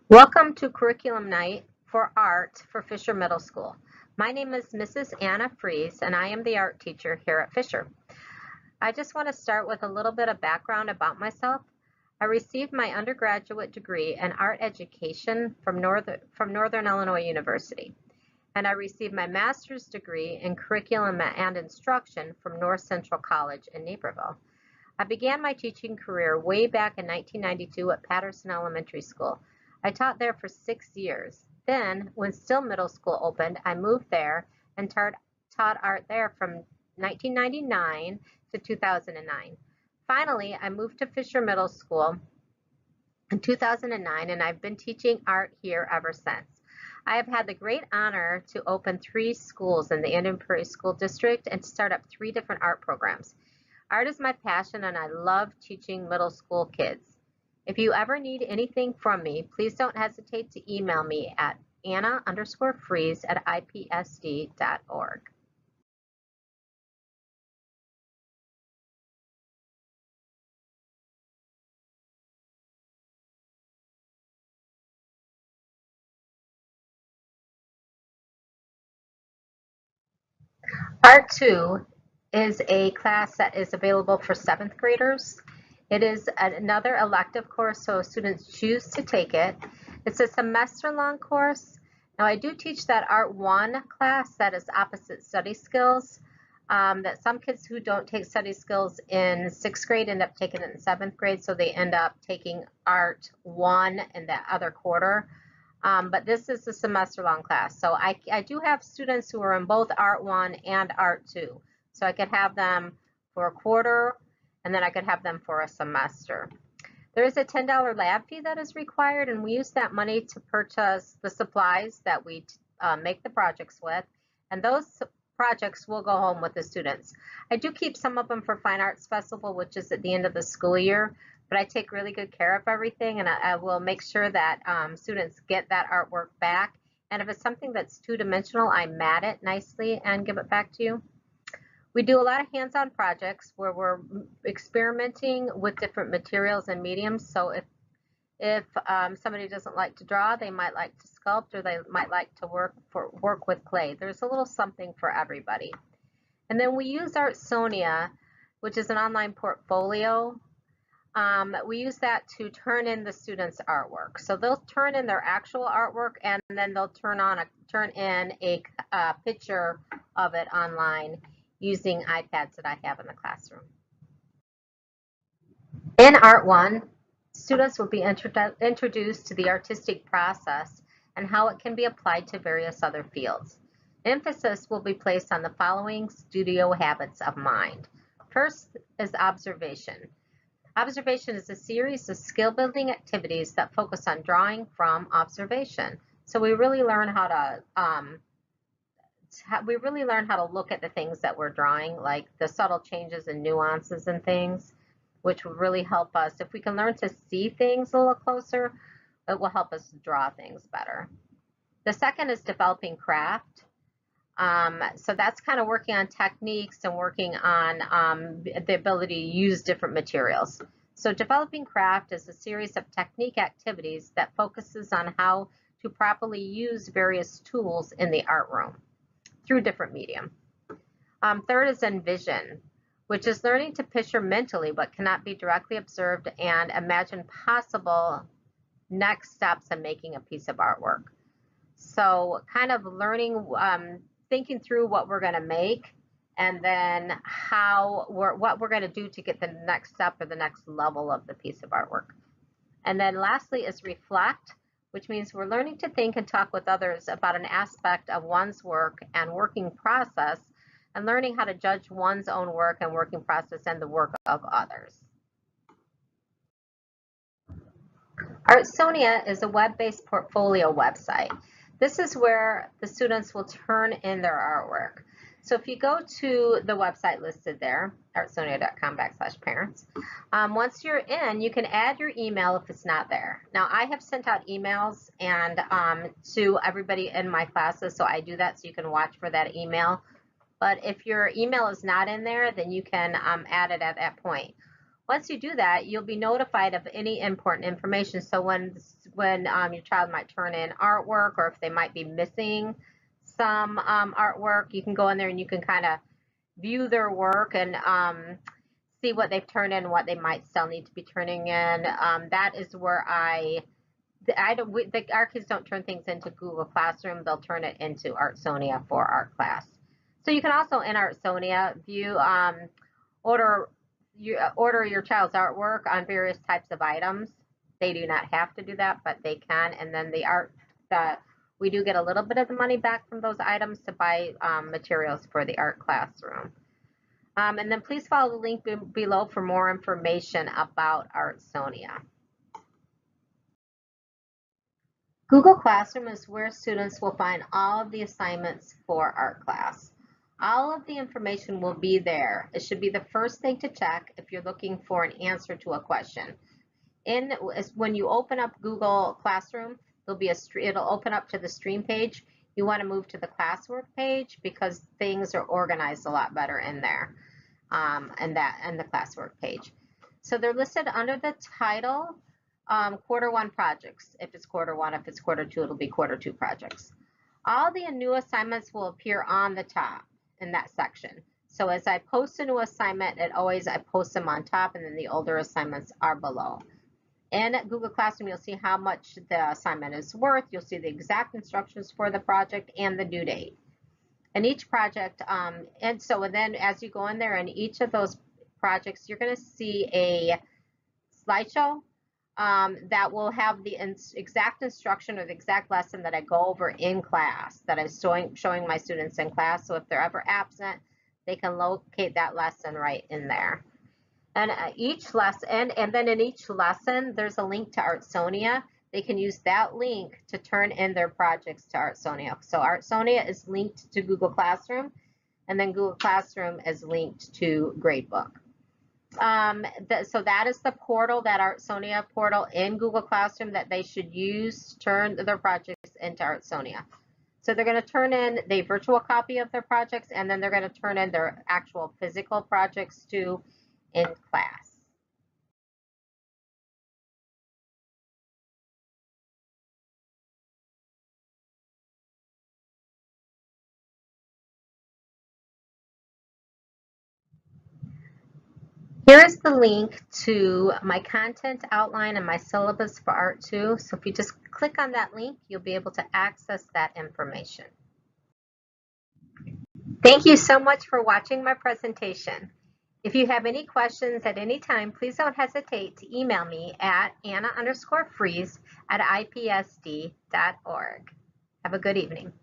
Welcome to Curriculum Night for Art for Fisher Middle School. My name is Mrs. Anna Fries, and I am the art teacher here at Fisher. I just want to start with a little bit of background about myself. I received my undergraduate degree in art education from Northern Illinois University, and I received my master's degree in curriculum and instruction from North Central College in Naperville. I began my teaching career way back in 1992 at Patterson Elementary School. I taught there for 6 years. Then, when Still Middle School opened, I moved there and taught art there from 1999 to 2009. Finally, I moved to Fisher Middle School in 2009, and I've been teaching art here ever since. I have had the great honor to open 3 schools in the Indian Prairie School District and to start up 3 different art programs. Art is my passion, and I love teaching middle school kids. If you ever need anything from me, please don't hesitate to email me at anna_freeze@ipsd.org. Part 2 is a class that is available for 7th graders. It is another elective course, so students choose to take it. It's a semester-long course. Now, I do teach that Art 1 class that is opposite study skills, that some kids who don't take study skills in 6th grade end up taking it in 7th grade, so they end up taking Art 1 in the other quarter. But this is a semester-long class. So I do have students who are in both Art 1 and Art 2. So I could have them for a quarter, and then I could have them for a semester. There is a $10 lab fee that is required, and we use that money to purchase the supplies that we make the projects with, and those projects will go home with the students. I do keep some of them for Fine Arts Festival, which is at the end of the school year, but I take really good care of everything, and I will make sure that students get that artwork back. And if it's something that's two-dimensional, I mat it nicely and give it back to you. We do a lot of hands-on projects where we're experimenting with different materials and mediums. So if somebody doesn't like to draw, they might like to sculpt, or they might like to work with clay. There's a little something for everybody. And then we use Artsonia, which is an online portfolio. We use that to turn in the students' artwork. So they'll turn in their actual artwork, and then they'll turn in a picture of it online using iPads that I have in the classroom. In Art 1, students will be introduced to the artistic process and how it can be applied to various other fields. Emphasis will be placed on the following studio habits of mind. First is observation. Observation is a series of skill-building activities that focus on drawing from observation. So we really learn how to look at the things that we're drawing, like the subtle changes and nuances and things, which will really help us. If we can learn to see things a little closer, it will help us draw things better. The second is developing craft. So that's kind of working on techniques and working on the ability to use different materials. So developing craft is a series of technique activities that focuses on how to properly use various tools in the art room through different medium. Third is envision, which is learning to picture mentally what cannot be directly observed and imagine possible next steps in making a piece of artwork. So kind of learning, thinking through what we're going to make, and then what we're going to do to get the next step or the next level of the piece of artwork. And then lastly is reflect, which means we're learning to think and talk with others about an aspect of one's work and working process, and learning how to judge one's own work and working process and the work of others. Artsonia is a web-based portfolio website. This is where the students will turn in their artwork. So if you go to the website listed there, artsonia.com/parents, once you're in, you can add your email if it's not there. Now, I have sent out emails and to everybody in my classes, so I do that so you can watch for that email. But if your email is not in there, then you can add it at that point. Once you do that, you'll be notified of any important information. So when your child might turn in artwork, or if they might be missing some artwork, you can go in there and you can kind of view their work and see what they've turned in, what they might still need to be turning in. That is where our kids don't turn things into Google Classroom. They'll turn it into Artsonia for art class. So you can also in Artsonia view order your child's artwork on various types of items. They do not have to do that, but they can. And then the art that we do get a little bit of the money back from those items to buy materials for the art classroom. And then please follow the link below for more information about Artsonia. Google Classroom is where students will find all of the assignments for art class. All of the information will be there. It should be the first thing to check if you're looking for an answer to a question. When you open up Google Classroom, it'll open up to the stream page. You want to move to the classwork page because things are organized a lot better in there, and the classwork page. So they're listed under the title, quarter one projects. If it's quarter one, if it's quarter two, it'll be quarter two projects. All the new assignments will appear on the top in that section. So as I post a new assignment, I post them on top, and then the older assignments are below. And at Google Classroom, you'll see how much the assignment is worth. You'll see the exact instructions for the project and the due date. And each project, and then as you go in there, in each of those projects, you're going to see a slideshow that will have the exact instruction or the exact lesson that I go over in class, that I'm showing my students in class. So if they're ever absent, they can locate that lesson right in there. And each lesson, and then in each lesson, there's a link to Artsonia. They can use that link to turn in their projects to Artsonia. So Artsonia is linked to Google Classroom, and then Google Classroom is linked to Gradebook. So that is the portal, that Artsonia portal in Google Classroom that they should use to turn their projects into Artsonia. So they're going to turn in the virtual copy of their projects, and then they're going to turn in their actual physical projects too in class. Here is the link to my content outline and my syllabus for Art 2. So if you just click on that link, you'll be able to access that information. Thank you so much for watching my presentation. If you have any questions at any time, please don't hesitate to email me at anna_freeze@ipsd.org. Have a good evening.